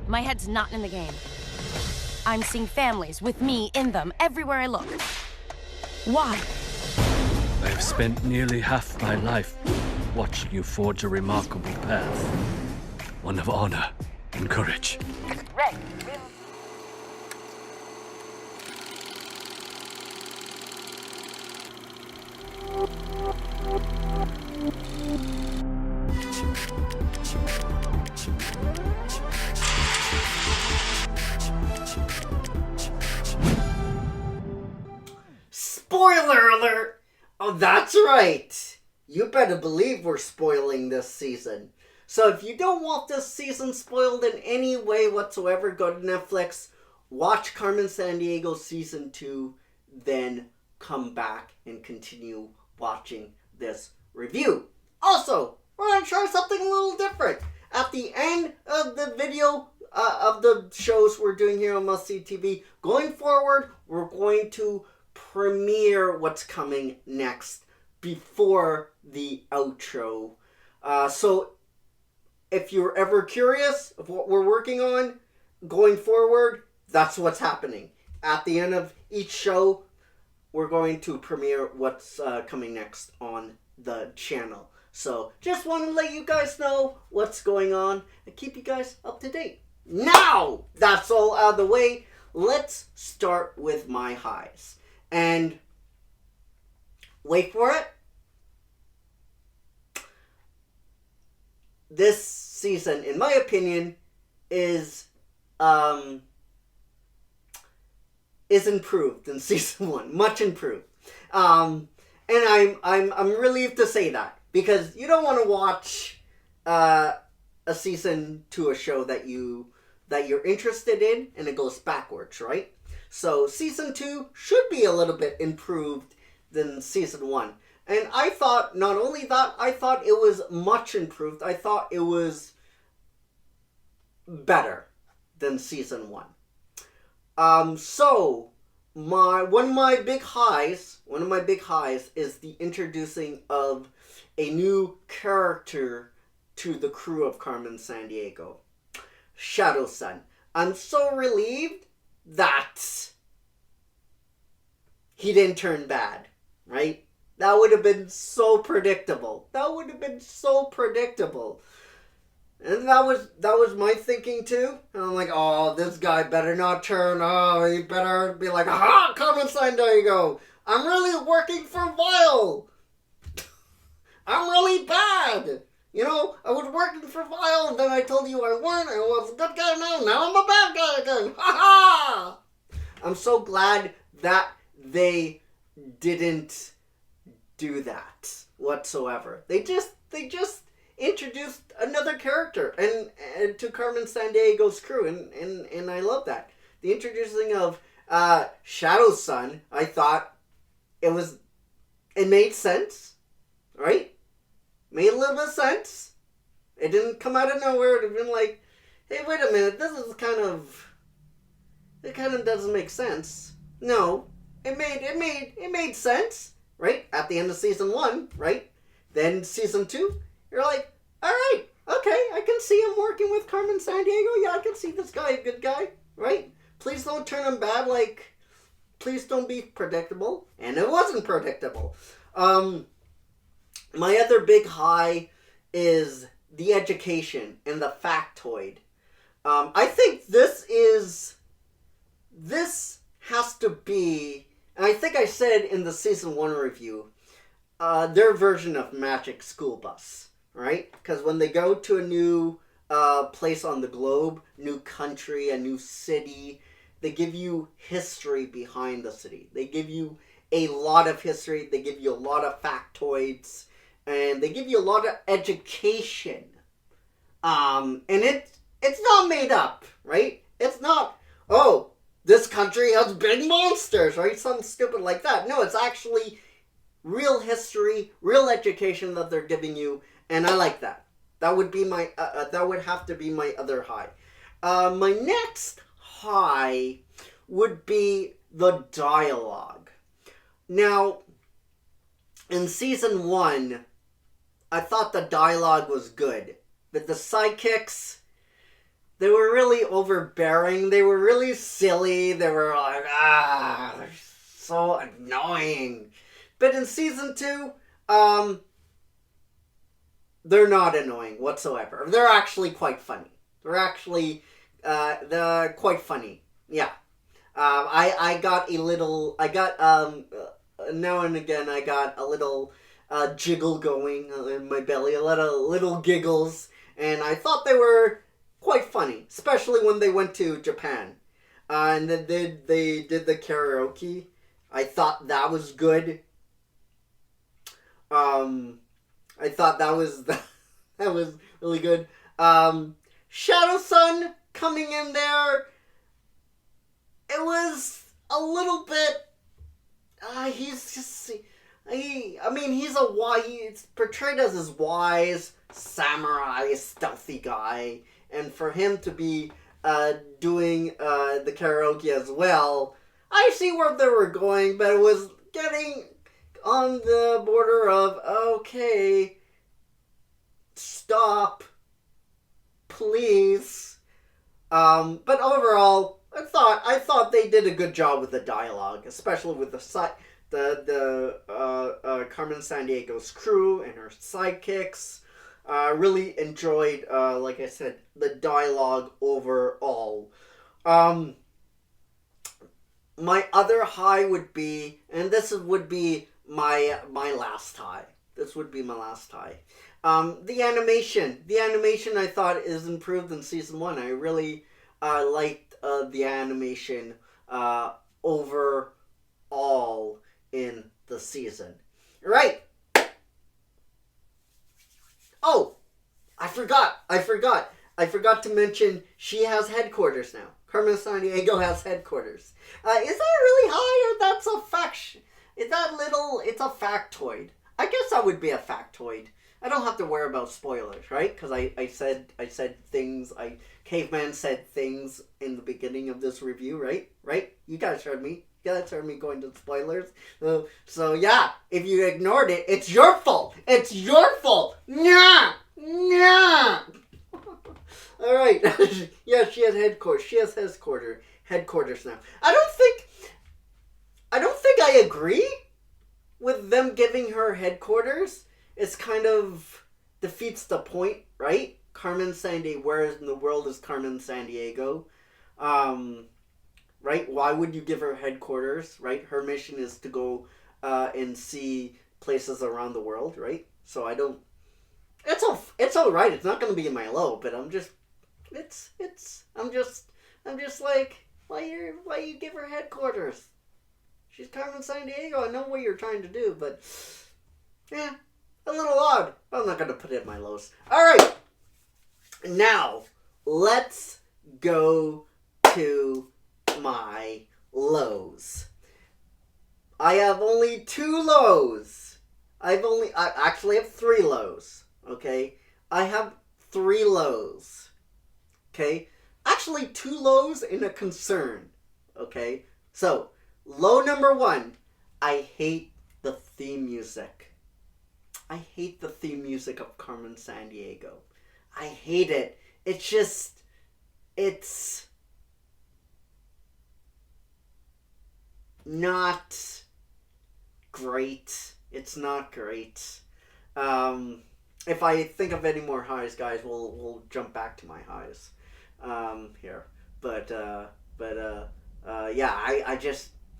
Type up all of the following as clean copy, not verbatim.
My head's not in the game. I'm seeing families with me in them everywhere I look. Why? I have spent nearly half my life watching you forge a remarkable path. One of honor and courage. Red. Spoiler alert! Oh, that's right. You better believe we're spoiling this season. So if you don't want this season spoiled in any way whatsoever, go to Netflix, watch Carmen Sandiego Season 2, then come back and continue watching this review. Also, we're going to try something a little different. At the end of the video of the shows we're doing here on Must See TV, going forward, we're going to premiere what's coming next before the outro. So if you're ever curious of what we're working on going forward, that's what's happening. At the end of each show, we're going to premiere what's coming next on the channel. So just want to let you guys know what's going on and keep you guys up to date. Now that's all out of the way, let's start with my highs. And wait for it. This season, in my opinion, is improved than season 1, much improved. And I'm relieved to say that, because you don't want to watch a season to a show that you're interested in and it goes backwards, right? So season 2 should be a little bit improved than season 1. And I thought, not only that, I thought it was much improved. I thought it was better than season 1. So one of my big highs is the introducing of a new character to the crew of Carmen Sandiego, Shadow Sun. I'm so relieved that he didn't turn bad, right? That would have been so predictable. And that was my thinking too. And I'm like, oh, this guy better not turn. Oh, he better be like, aha, Carmen Sandiego. I'm really working for Vile. I'm really bad. You know, I was working for Vile, and then I told you I weren't. I was a good guy now I'm a bad guy again. Ha ha! I'm so glad that they didn't do that whatsoever. They just introduced another character and to Carmen Sandiego's crew, and I love that. The introducing of Shadow Sun, I thought it made sense, right? Made a little bit of sense. It didn't come out of nowhere. It would have been like, hey, wait a minute, it kind of doesn't make sense. No, it made sense, right? At the end of season 1, right? Then season 2, you're like, all right, okay, I can see him working with Carmen Sandiego. Yeah, I can see this guy a good guy, right? Please don't turn him bad. Like, please don't be predictable. And it wasn't predictable. My other big high is the education and the factoid. I think this has to be, and I think I said in the season 1 review, their version of Magic School Bus, right? Because when they go to a new place on the globe, new country, a new city, they give you history behind the city. They give you a lot of history. They give you a lot of factoids. And they give you a lot of education. And it's not made up, right? It's not, oh, this country has big monsters, right? Something stupid like that. No, it's actually real history, real education that they're giving you. And I like that. That would be that would have to be my other high. My next high would be the dialogue. Now, in season 1, I thought the dialogue was good, but the sidekicks, They were really overbearing. They were really silly. They were like, they're so annoying. But in season 2, they're not annoying whatsoever. They're actually quite funny. They're quite funny. Yeah. I got now and again I got a little jiggle going in my belly, a lot of little giggles, and I thought they were quite funny, especially when they went to Japan, and then they did the karaoke. I thought that was good. I thought that was that was really good. Shadow Sun coming in there. It was a little bit. He's portrayed as this wise samurai, stealthy guy, and for him to be doing the karaoke as well, I see where they were going, but it was getting on the border of okay, stop, please. But overall, I thought they did a good job with the dialogue, especially with the Carmen Sandiego's crew and her sidekicks. Really enjoyed, like I said, the dialogue overall. My other high would be, and this would be my last high. This would be my last high. The animation. The animation I thought is improved in season 1. I really liked the animation overall in the season. Right. Oh, I forgot to mention she has headquarters now. Carmen Sandiego has headquarters. Is that really high, or that's a fact? It's a factoid. I guess that would be a factoid. I don't have to worry about spoilers, right? Because I said things. Caveman said things in the beginning of this review, right? Right? You guys heard me. You guys heard me going to spoilers. So yeah, if you ignored it, it's your fault. It's your fault. Nah. All right. Yeah, she has headquarters. She has headquarters now. I don't think I agree with them giving her headquarters. It's kind of defeats the point, right? Carmen Sandiego, where in the world is Carmen Sandiego? Right? Why would you give her headquarters, right? Her mission is to go and see places around the world, right? So I don't... It's all right. It's not going to be in my low, but I'm just like, why you give her headquarters? She's Carmen Sandiego. I know what you're trying to do, but yeah, a little odd. I'm not going to put it in my lows. All right. Now, let's go to my lows. I have only 2 lows. I actually have 3 lows. Okay? I have 3 lows. Okay? Actually, 2 lows and a concern. Okay? So, low number 1, I hate the theme music. I hate the theme music of Carmen Sandiego. I hate it. It's not great. It's not great. If I think of any more highs, guys, we'll jump back to my highs here. But yeah,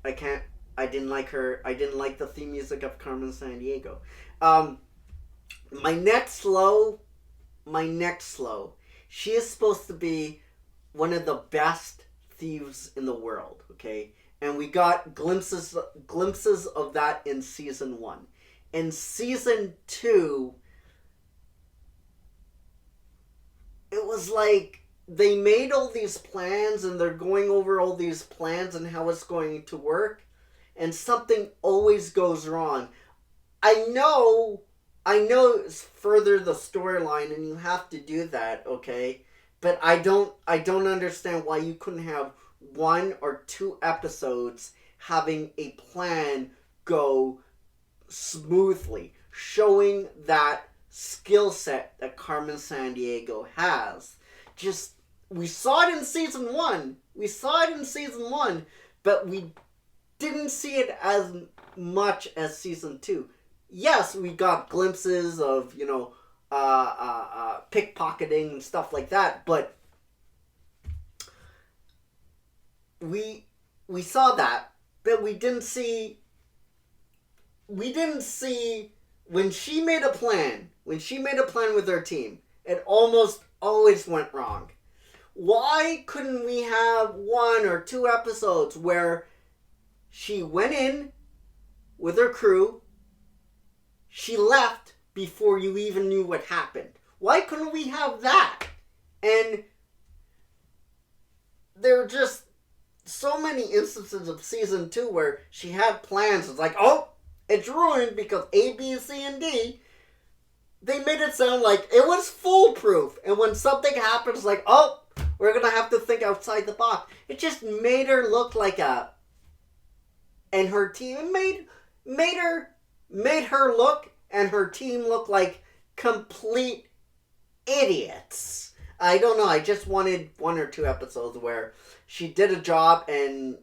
I can't. I didn't like her. I didn't like the theme music of Carmen Sandiego. My next low. She is supposed to be one of the best thieves in the world, okay? And we got glimpses of that in season 1. In season 2, it was like they made all these plans and they're going over all these plans and how it's going to work, and something always goes wrong. I know it's further the storyline and you have to do that, okay? But I don't understand why you couldn't have 1 or 2 episodes having a plan go smoothly, showing that skill set that Carmen Sandiego has. Just we saw it in season 1. But we didn't see it as much as season 2. Yes, we got glimpses of, pickpocketing and stuff like that, but we saw that, but we didn't see when she made a plan with her team, it almost always went wrong. Why couldn't we have 1 or 2 episodes where she went in with her crew, she left before you even knew what happened? Why couldn't we have that? And there are just so many instances of season 2 where she had plans. It's like, oh, it's ruined because A, B, C, and D. They made it sound like it was foolproof. And when something happens, like, oh, we're going to have to think outside the box. It just made her look like and her team made her look and her team look like complete idiots. I don't know. I just wanted 1 or 2 episodes where she did a job and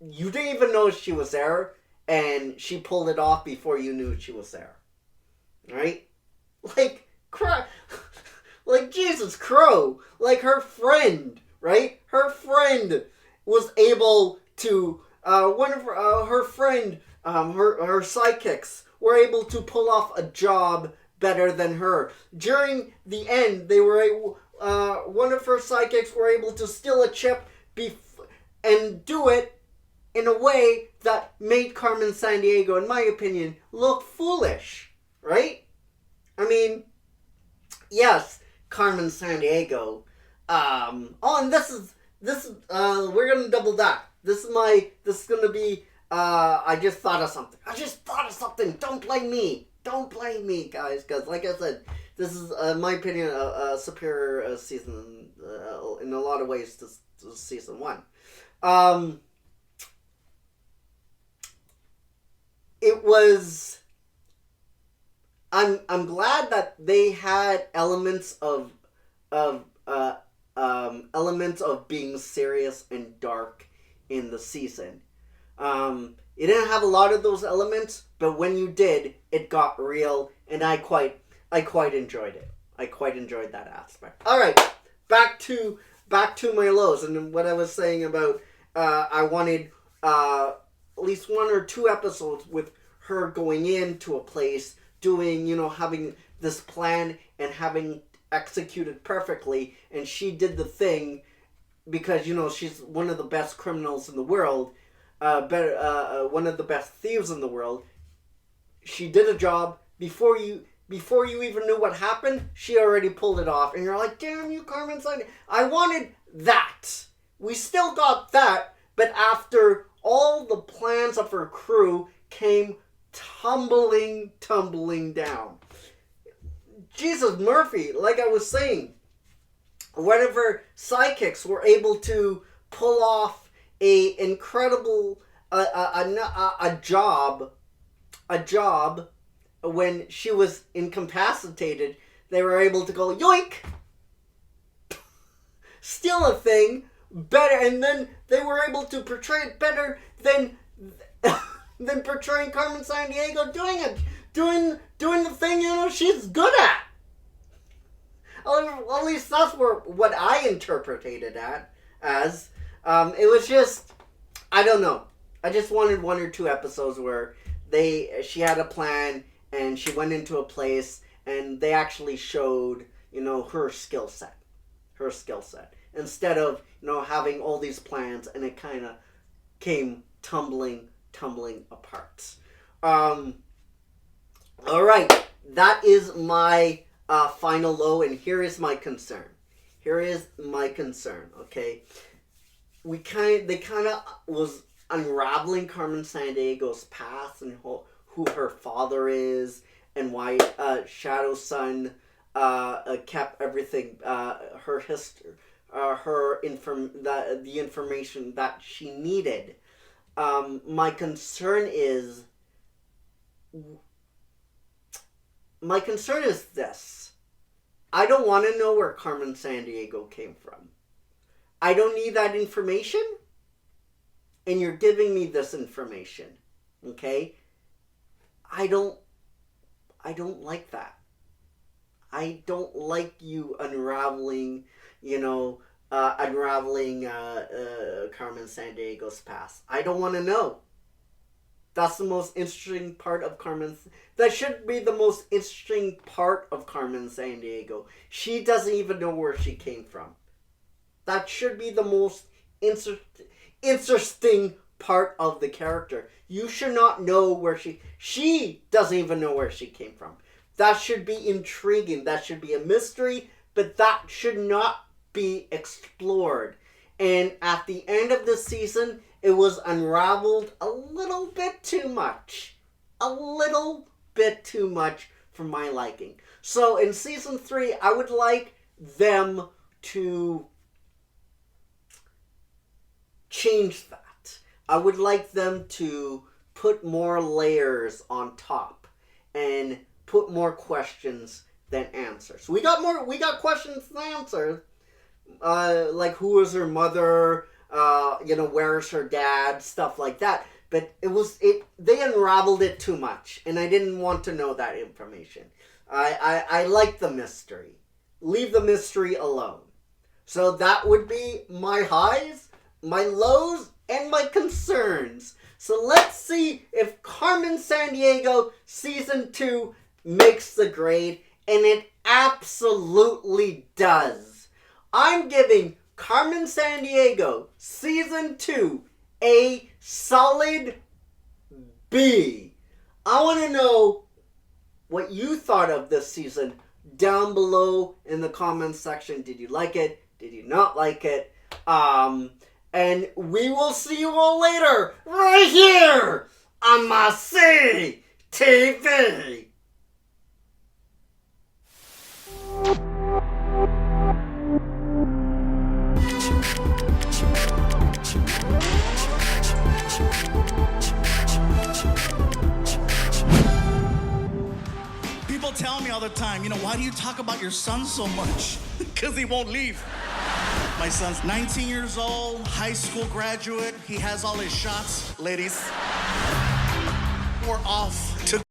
you didn't even know she was there, and she pulled it off before you knew she was there. Right? Like Jesus Crow. Like her friend, right? Her friend was able to, one of her friend, her sidekicks were able to pull off a job better than her. During the end, they were one of her sidekicks were able to steal a chip and do it in a way that made Carmen Sandiego, in my opinion, look foolish, right? I mean, yes, Carmen Sandiego. And this is we're gonna double that. This is gonna be. I just thought of something. Don't blame me, guys. Because, like I said, this is, in my opinion, a superior season in a lot of ways to season 1. It was. I'm glad that they had elements of being serious and dark in the season. It didn't have a lot of those elements, but when you did, it got real, and I quite enjoyed it. I quite enjoyed that aspect. All right, back to my lows, and what I was saying about I wanted at least 1 or 2 episodes with her going into a place, doing, having this plan and having executed perfectly, and she did the thing because, she's one of the best criminals in the world, one of the best thieves in the world. She did a job before you even knew what happened. She already pulled it off, and you're like, damn you, Carmen Sandiego. I wanted that. We still got that, but after all the plans of her crew came tumbling down. Jesus Murphy, like I was saying, whatever sidekicks were able to pull off a incredible a job when she was incapacitated. They were able to go yoink, steal a thing better, and then they were able to portray it better than portraying Carmen Sandiego doing the thing she's good at. At least that's what I interpreted it as. It was just, I don't know. I just wanted 1 or 2 episodes where she had a plan and she went into a place and they actually showed, her skill set. Instead of, having all these plans and it kind of came tumbling apart. All right, that is my final low, and here is my concern. Okay, they kind of was unraveling Carmen Sandiego's past and who her father is and why Shadow's son kept everything, her history, the information that she needed. My concern is this. I don't want to know where Carmen Sandiego came from. I don't need that information. And you're giving me this information. Okay? I don't like that. I don't like you unraveling, Carmen Sandiego's past. I don't want to know. That's the most interesting part of that should be the most interesting part of Carmen Sandiego. She doesn't even know where she came from. That should be the most interesting part of the character. You should not know where she doesn't even know where she came from. That should be intriguing. That should be a mystery, but that should not be explored. And at the end of the season, it was unraveled a little bit too much. A little bit too much for my liking. So in season 3, I would like them to change that. I would like them to put more layers on top and put more questions than answers. We got questions than answers. Like who is her mother? Where's her dad? Stuff like that. But they unraveled it too much, and I didn't want to know that information. I like the mystery. Leave the mystery alone. So that would be my highs, my lows, and my concerns. So let's see if Carmen Sandiego season 2 makes the grade, and it absolutely does. I'm giving Carmen Sandiego season 2 a solid B. I want to know what you thought of this season down below in the comments section. Did you like it? Did you not like it? And we will see you all later right here on my CTV. People tell me all the time, why do you talk about your son so much? Because he won't leave. My son's 19 years old, high school graduate. He has all his shots, ladies. We're off